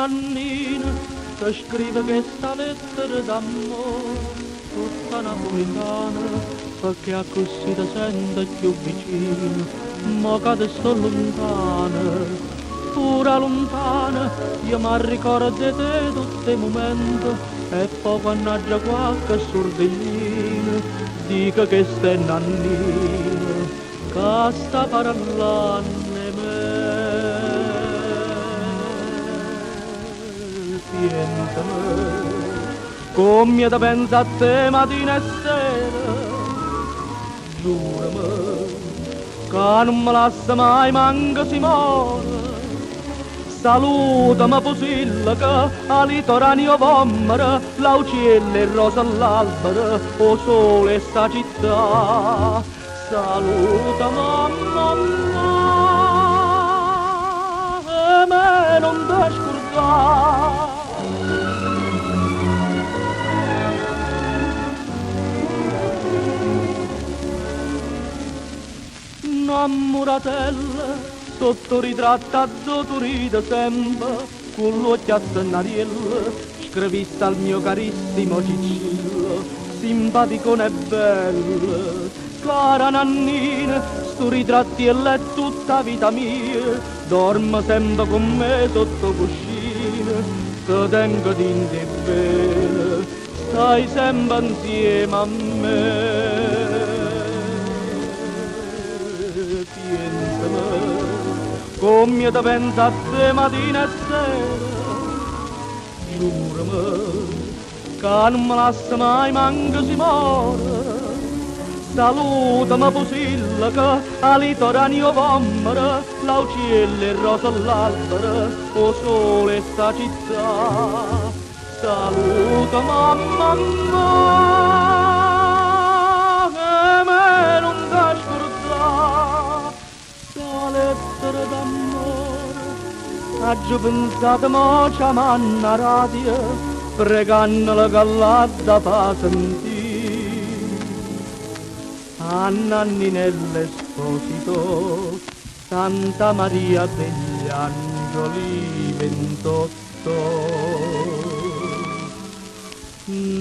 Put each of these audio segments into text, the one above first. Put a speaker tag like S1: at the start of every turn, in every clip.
S1: Nannina che scrive questa lettera d'amore tutta napolitana perché a così ti sente più vicino ma che te sto lontana pure lontana io mi ricordo di te tutti i momenti e poi quando c'è qualche sordellino dico che stai Nannina che sta parlando come da pensa a te mattina e sera giurami che non me lascia mai manca si muore salutami Pusilla che a litoranio vommere l'auciello e rosa all'albero o sole sta città salutami mamma e me non ti scordare innamoratella sotto ritrattato tu ride sempre con l'occhio a sennariella scrivista al mio carissimo Cicillo simpatico e bello cara Nannina sto ritrattiello è tutta vita mia dormo sempre con me sotto cuscino che tengo di te bene stai sempre insieme a me come da pensa a te mattina e sera giurami che non me lascia mai manca si muore salutami Pusilla che a litoranio vommere l'auciello e rosa all'albero o sole sta città salutami mamma che me non ti scordare sta lettera d'amore oggi pensate mo chiamanno a radio pregandole che l'adda fa sentire a Nanninell'Esposito Santa Maria degli Angeli 28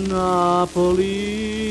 S1: Napoli